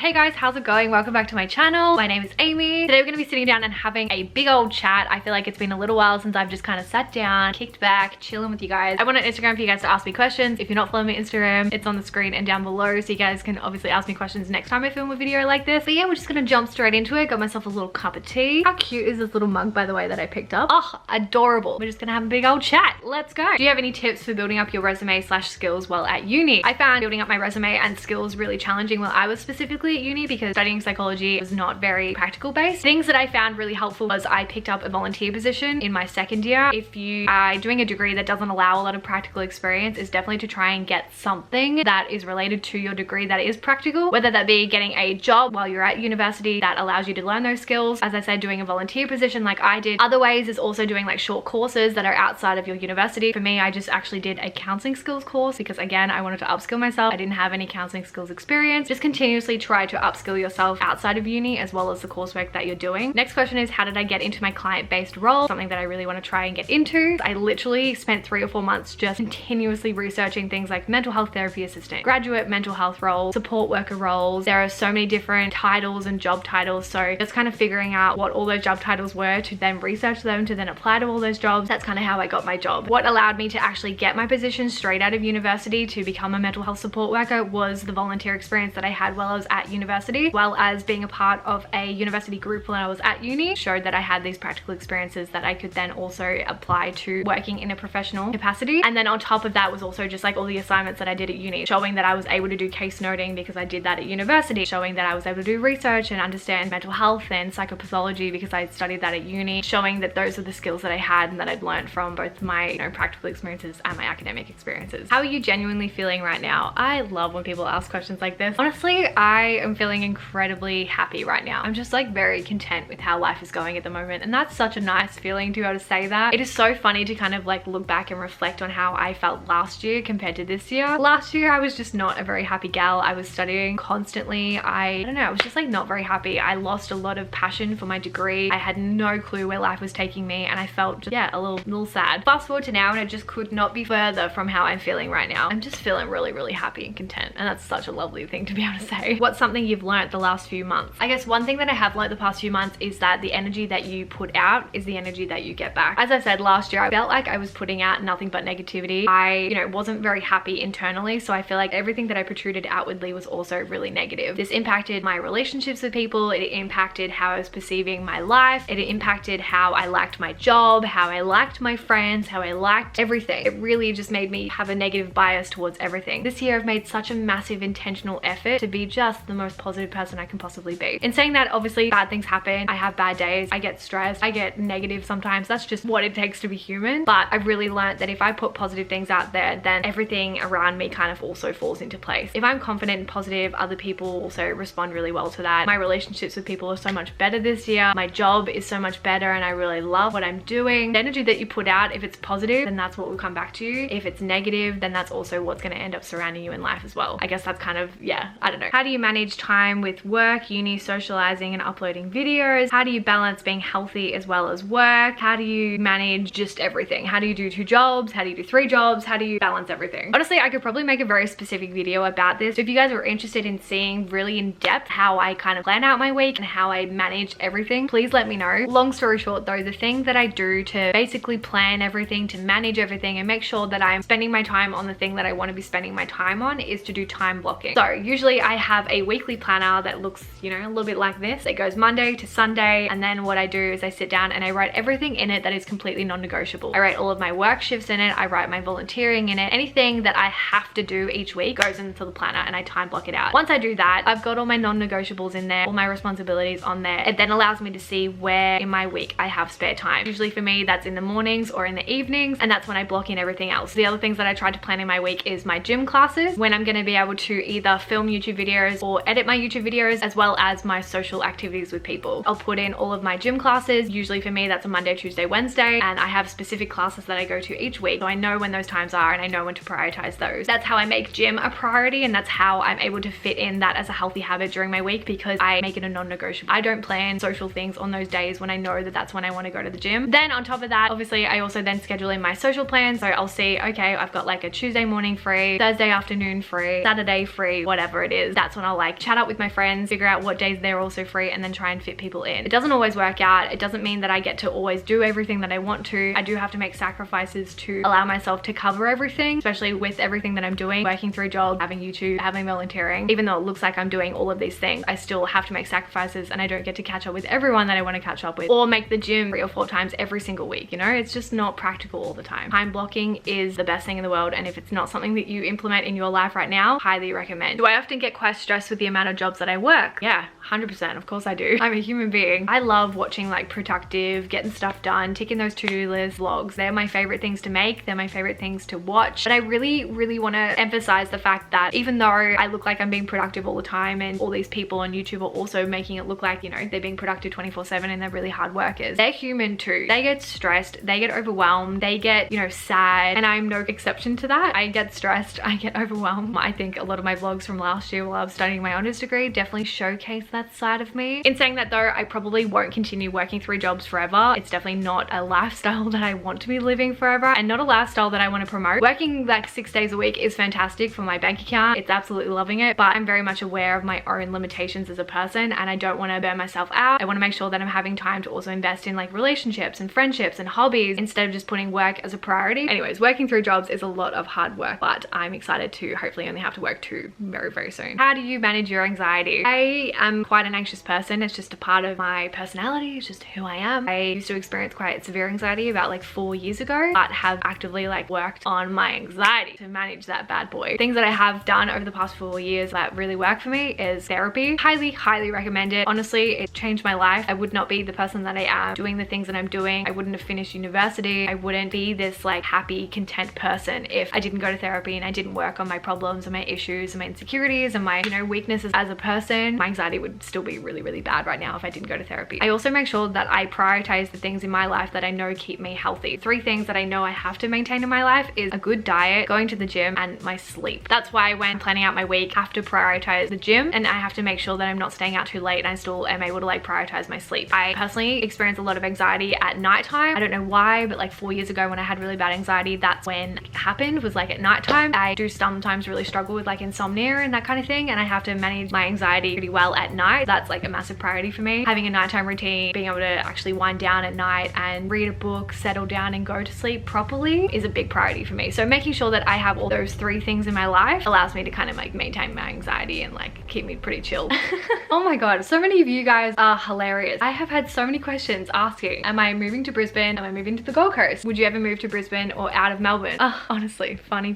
Hey guys, how's it going? Welcome back to my channel. My name is Amy. Today we're going to be sitting down and having a big old chat. I feel like it's been a little while since I've just kind of sat down, kicked back, chilling with you guys. I went on Instagram for you guys to ask me questions. If you're not following my Instagram, it's on the screen and down below, so you guys can obviously ask me questions next time I film a video like this. But yeah, we're just going to jump straight into it. Got myself a little cup of tea. How cute is this little mug, by the way, that I picked up? Oh, adorable. We're just going to have a big old chat. Let's go. Do you have any tips for building up your resume / skills while at uni? I found building up my resume and skills really challenging while I was specifically at uni because studying psychology was not very practical based. Things that I found really helpful was I picked up a volunteer position in my second year. If you are doing a degree that doesn't allow a lot of practical experience, is definitely to try and get something that is related to your degree that is practical, whether that be getting a job while you're at university that allows you to learn those skills. As I said, doing a volunteer position like I did. Other ways is also doing like short courses that are outside of your university. For me, I just actually did a counseling skills course because again, I wanted to upskill myself. I didn't have any counseling skills experience. Just continuously try to upskill yourself outside of uni as well as the coursework that you're doing. Next question is, how did I get into my client-based role? Something that I really want to try and get into. I literally spent 3 or 4 months just continuously researching things like mental health therapy assistant, graduate mental health roles, support worker roles. There are so many different titles and job titles, so just kind of figuring out what all those job titles were to then research them to then apply to all those jobs. That's kind of how I got my job. What allowed me to actually get my position straight out of university to become a mental health support worker was the volunteer experience that I had while I was at university, as well as being a part of a university group when I was at uni. Showed that I had these practical experiences that I could then also apply to working in a professional capacity. And then on top of that was also just like all the assignments that I did at uni, showing that I was able to do case noting because I did that at university, showing that I was able to do research and understand mental health and psychopathology because I studied that at uni, showing that those are the skills that I had and that I'd learned from both my practical experiences and my academic experiences. How are you genuinely feeling right now? I love when people ask questions like this. Honestly, I am feeling incredibly happy right now. I'm just like very content with how life is going at the moment, and that's such a nice feeling to be able to say that. It is so funny to kind of like look back and reflect on how I felt last year compared to this year. Last year I was just not a very happy gal. I was studying constantly. I don't know, I was just like not very happy. I lost a lot of passion for my degree. I had no clue where life was taking me and I felt just, yeah, a little sad. Fast forward to now and it just could not be further from how I'm feeling right now. I'm just feeling really happy and content, and that's such a lovely thing to be able to say. What's something you've learned the last few months? I guess one thing that I have learned the past few months is that the energy that you put out is the energy that you get back. As I said, last year I felt like I was putting out nothing but negativity. I wasn't very happy internally, so I feel like everything that I protruded outwardly was also really negative. This impacted my relationships with people. It impacted how I was perceiving my life. It impacted how I liked my job, how I liked my friends, how I liked everything. It really just made me have a negative bias towards everything. This year I've made such a massive intentional effort to be just the most positive person I can possibly be. In saying that, obviously bad things happen. I have bad days. I get stressed. I get negative sometimes. That's just what it takes to be human. But I've really learned that if I put positive things out there, then everything around me kind of also falls into place. If I'm confident and positive, other people also respond really well to that. My relationships with people are so much better this year. My job is so much better and I really love what I'm doing. The energy that you put out, if it's positive, then that's what will come back to you. If it's negative, then that's also what's going to end up surrounding you in life as well. I guess that's kind of, yeah, I don't know. How do you manage time with work, uni, socializing and uploading videos? How do you balance being healthy as well as work? How do you manage just everything? How do you do 2 jobs? How do you do 3 jobs? How do you balance everything? Honestly, I could probably make a very specific video about this. So if you guys are interested in seeing really in depth how I kind of plan out my week and how I manage everything, please let me know. Long story short though, the thing that I do to basically plan everything, to manage everything and make sure that I'm spending my time on the thing that I want to be spending my time on is to do time blocking. So usually I have a weekly planner that looks, a little bit like this. It goes Monday to Sunday, and then what I do is I sit down and I write everything in it that is completely non-negotiable. I write all of my work shifts in it. I write my volunteering in it. Anything that I have to do each week goes into the planner and I time block it out. Once I do that, I've got all my non-negotiables in there, all my responsibilities on there. It then allows me to see where in my week I have spare time. Usually for me, that's in the mornings or in the evenings, and that's when I block in everything else. The other things that I try to plan in my week is my gym classes, when I'm going to be able to either film YouTube videos or edit my YouTube videos, as well as my social activities with people. I'll put in all of my gym classes. Usually for me, that's a Monday, Tuesday, Wednesday, and I have specific classes that I go to each week. So I know when those times are and I know when to prioritize those. That's how I make gym a priority, and that's how I'm able to fit in that as a healthy habit during my week because I make it a non-negotiable. I don't plan social things on those days when I know that that's when I want to go to the gym. Then on top of that, obviously I also then schedule in my social plans. So I'll see, okay, I've got like a Tuesday morning free, Thursday afternoon free, Saturday free, whatever it is. That's when I'll like like chat up with my friends, figure out what days they're also free, and then try and fit people in. It doesn't always work out. It doesn't mean that I get to always do everything that I want to. I do have to make sacrifices to allow myself to cover everything, especially with everything that I'm doing, working through a job, having YouTube, having volunteering. Even though it looks like I'm doing all of these things, I still have to make sacrifices, and I don't get to catch up with everyone that I want to catch up with, or make the gym 3 or 4 times every single week. You know, it's just not practical all the time. Time blocking is the best thing in the world, and if it's not something that you implement in your life right now, highly recommend. Do I often get quite stressed with the amount of jobs that I work? Yeah, 100%. Of course I do. I'm a human being. I love watching like productive, getting stuff done, ticking those to-do lists, vlogs. They're my favorite things to make. They're my favorite things to watch. But I really want to emphasize the fact that even though I look like I'm being productive all the time, and all these people on YouTube are also making it look like, you know, they're being productive 24/7 and they're really hard workers, they're human too. They get stressed, they get overwhelmed, they get, you know, sad, and I'm no exception to that. I get stressed, I get overwhelmed. I think a lot of my vlogs from last year while I was studying my honors degree definitely showcase that side of me. In saying that though, I probably won't continue working 3 jobs forever. It's definitely not a lifestyle that I want to be living forever, and not a lifestyle that I want to promote. Working like 6 days a week is fantastic for my bank account. It's absolutely loving it, but I'm very much aware of my own limitations as a person, and I don't want to burn myself out. I want to make sure that I'm having time to also invest in like relationships and friendships and hobbies instead of just putting work as a priority. Anyways, working 3 jobs is a lot of hard work, but I'm excited to hopefully only have to work 2 very soon. How do you manage your anxiety? I am quite an anxious person. It's just a part of my personality. It's just who I am. I used to experience quite severe anxiety about like 4 years ago, but have actively like worked on my anxiety to manage that bad boy. Things that I have done over the past 4 years that really work for me is therapy. Highly recommend it. Honestly, it changed my life. I would not be the person that I am doing the things that I'm doing. I wouldn't have finished university. I wouldn't be this like happy, content person if I didn't go to therapy and I didn't work on my problems and my issues and my insecurities and my, you know, weaknesses as a person. My anxiety would still be really bad right now if I didn't go to therapy. I also make sure that I prioritize the things in my life that I know keep me healthy. 3 things that I know I have to maintain in my life is a good diet, going to the gym, and my sleep. That's why when planning out my week, I have to prioritize the gym, and I have to make sure that I'm not staying out too late and I still am able to like prioritize my sleep. I personally experience a lot of anxiety at nighttime. I don't know why, but like 4 years ago when I had really bad anxiety, that's when it happened, was like at nighttime. I do sometimes really struggle with like insomnia and that kind of thing, and I have to manage my anxiety pretty well at night. That's like a massive priority for me. Having a nighttime routine, being able to actually wind down at night and read a book, settle down and go to sleep properly is a big priority for me. So making sure that I have all those 3 things in my life allows me to kind of like maintain my anxiety and like keep me pretty chilled. Oh my god, so many of you guys are hilarious. I have had so many questions asking, am I moving to Brisbane? Am I moving to the Gold Coast? Would you ever move to Brisbane or out of Melbourne? Honestly, funny.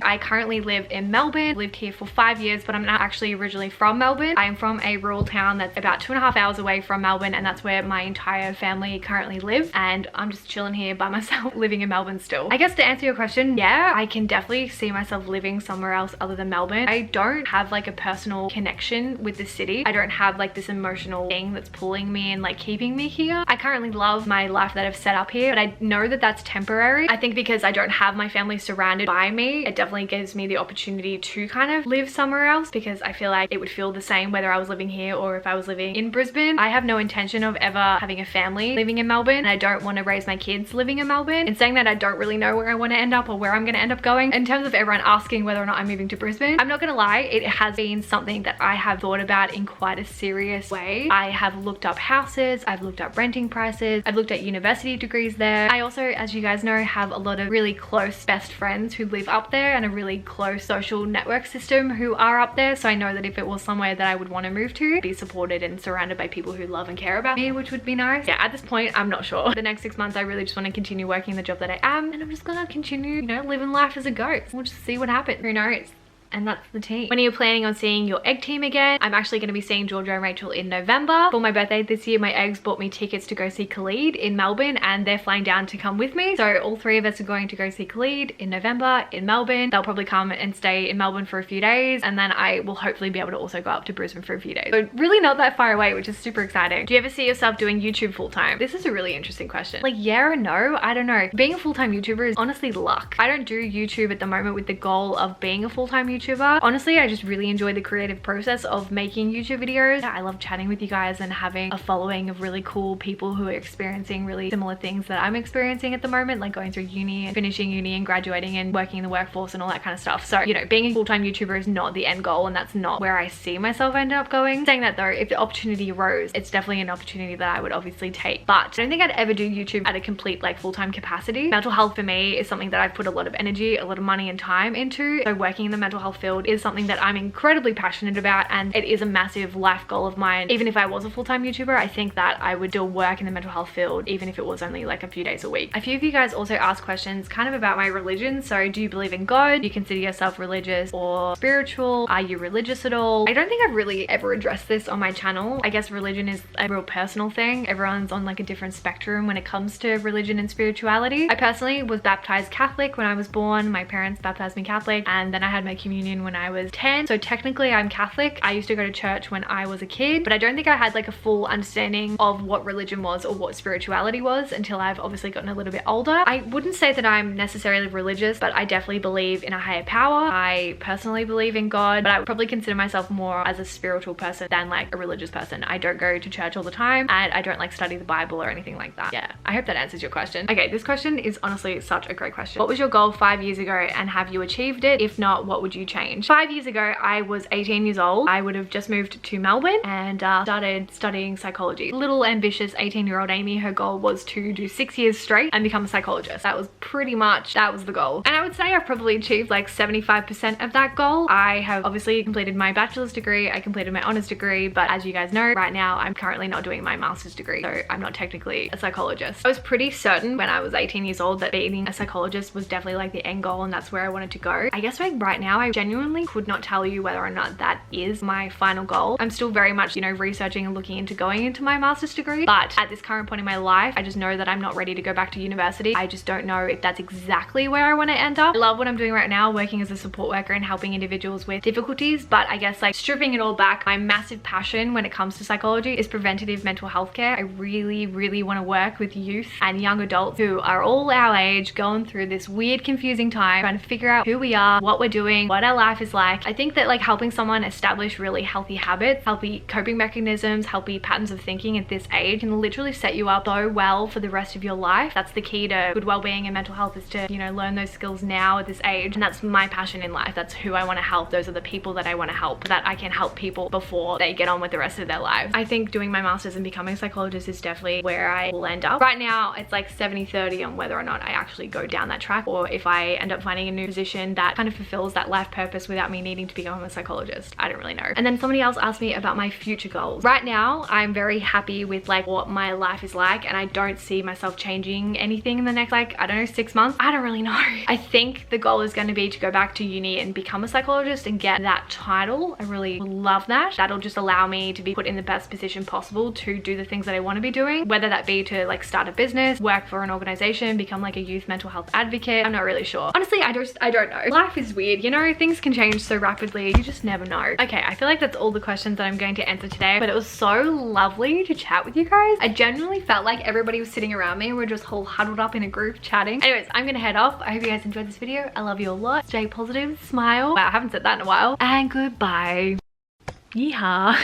I currently live in Melbourne. Lived here for 5 years, but I'm not actually originally from Melbourne. I am from a rural town that's about 2.5 hours away from Melbourne, and that's where my entire family currently live, and I'm just chilling here by myself living in Melbourne still. I guess to answer your question, yeah, I can definitely see myself living somewhere else other than Melbourne. I don't have like a personal connection with the city. I don't have like this emotional thing that's pulling me and like keeping me here. I currently love my life that I've set up here, but I know that that's temporary. I think because I don't have my family surrounded by me, it definitely gives me the opportunity to kind of live somewhere else, because I feel like it would feel the same whether I was living here or if I was living in Brisbane. I have no intention of ever having a family living in Melbourne, and I don't want to raise my kids living in Melbourne. In saying that, I don't really know where I want to end up or where I'm going to end up going. In terms of everyone asking whether or not I'm moving to Brisbane, I'm not going to lie, it has been something that I have thought about in quite a serious way. I have looked up houses, I've looked up renting prices, I've looked at university degrees there. I also, as you guys know, have a lot of really close best friends who live up there, and a really close social network system who are up there. So I know that if it was somewhere that I would want to move to, be supported and surrounded by people who love and care about me, which would be nice. Yeah, at this point, I'm not sure. The next 6 months, I really just want to continue working the job that I am, and I'm just gonna continue, you know, living life as it goes. We'll just see what happens. Who knows? And that's the team. When are you planning on seeing your egg team again? I'm actually going to be seeing Georgia and Rachel in November. For my birthday this year, my eggs bought me tickets to go see Khalid in Melbourne, and they're flying down to come with me. So all 3 of us are going to go see Khalid in November in Melbourne. They'll probably come and stay in Melbourne for a few days, and then I will hopefully be able to also go up to Brisbane for a few days. So really not that far away, which is super exciting. Do you ever see yourself doing YouTube full time? This is a really interesting question. Like, yeah or no? I don't know. Being a full-time YouTuber is honestly luck. I don't do YouTube at the moment with the goal of being a full-time YouTuber. YouTuber. Honestly, I just really enjoy the creative process of making YouTube videos. I love chatting with you guys and having a following of really cool people who are experiencing really similar things that I'm experiencing at the moment, like going through uni and finishing uni and graduating and working in the workforce and all that kind of stuff. So, you know, being a full-time YouTuber is not the end goal, and that's not where I see myself end up going. Saying that though, if the opportunity arose, it's definitely an opportunity that I would obviously take, but I don't think I'd ever do YouTube at a complete like full-time capacity. Mental health for me is something that I've put a lot of energy, a lot of money and time into. So working in the mental health field is something that I'm incredibly passionate about, and it is a massive life goal of mine. Even if I was a full-time YouTuber, I think that I would still work in the mental health field even if it was only like a few days a week. A few of you guys also asked questions kind of about my religion. So do you believe in God? Do you consider yourself religious or spiritual? Are you religious at all? I don't think I've really ever addressed this on my channel. I guess religion is a real personal thing. Everyone's on like a different spectrum when it comes to religion and spirituality. I personally was baptized Catholic when I was born. My parents baptized me Catholic, and then I had my communion when I was 10. So technically I'm Catholic. I used to go to church when I was a kid, but I don't think I had like a full understanding of what religion was or what spirituality was until I've obviously gotten a little bit older. I wouldn't say that I'm necessarily religious, but I definitely believe in a higher power. I personally believe in God, but I would probably consider myself more as a spiritual person than like a religious person. I don't go to church all the time, and I don't like study the Bible or anything like that. Yeah, I hope that answers your question. Okay, this question is honestly such a great question. What was your goal 5 years ago, and have you achieved it? If not, what would you change? 5 years ago, I was 18 years old. I would have just moved to Melbourne and started studying psychology. Little ambitious 18-year-old Amy, her goal was to do 6 years straight and become a psychologist. That was the goal. And I would say I've probably achieved like 75% of that goal. I have obviously completed my bachelor's degree, I completed my honors degree, but as you guys know, right now I'm currently not doing my master's degree, so I'm not technically a psychologist. I was pretty certain when I was 18 years old that being a psychologist was definitely like the end goal, and that's where I wanted to go. I guess like right now I genuinely could not tell you whether or not that is my final goal. I'm still very much, you know, researching and looking into going into my master's degree, but at this current point in my life, I just know that I'm not ready to go back to university. I just don't know if that's exactly where I want to end up. I love what I'm doing right now, working as a support worker and helping individuals with difficulties, but I guess like stripping it all back, my massive passion when it comes to psychology is preventative mental health care. I really want to work with youth and young adults who are all our age, going through this weird, confusing time, trying to figure out who we are, what we're doing, what our life is like. I think that like helping someone establish really healthy habits, healthy coping mechanisms, healthy patterns of thinking at this age can literally set you up so well for the rest of your life. That's the key to good well-being and mental health, is to, you know, learn those skills now at this age. And that's my passion in life. That's who I want to help. Those are the people that I want to help, that I can help people before they get on with the rest of their lives. I think doing my master's and becoming a psychologist is definitely where I will end up. Right now it's like 70-30 on whether or not I actually go down that track, or if I end up finding a new position that kind of fulfills that life purpose without me needing to become a psychologist. I don't really know. And then somebody else asked me about my future goals. Right now I'm very happy with like what my life is like, and I don't see myself changing anything in the next like, I don't know, 6 months. I don't really know. I think the goal is going to be to go back to uni and become a psychologist and get that title. I really would love that. That'll just allow me to be put in the best position possible to do the things that I want to be doing, whether that be to like start a business, work for an organization, become like a youth mental health advocate. I'm not really sure. Honestly, I don't know. Life is weird, you know, things can change so rapidly. You just never know. Okay, I feel like that's all the questions that I'm going to answer today, but it was so lovely to chat with you guys. I genuinely felt like everybody was sitting around me and we're just all huddled up in a group chatting. Anyways, I'm gonna head off. I hope you guys enjoyed this video. I love you a lot. Stay positive, smile. Wow, I haven't said that in a while. And goodbye. Yeehaw.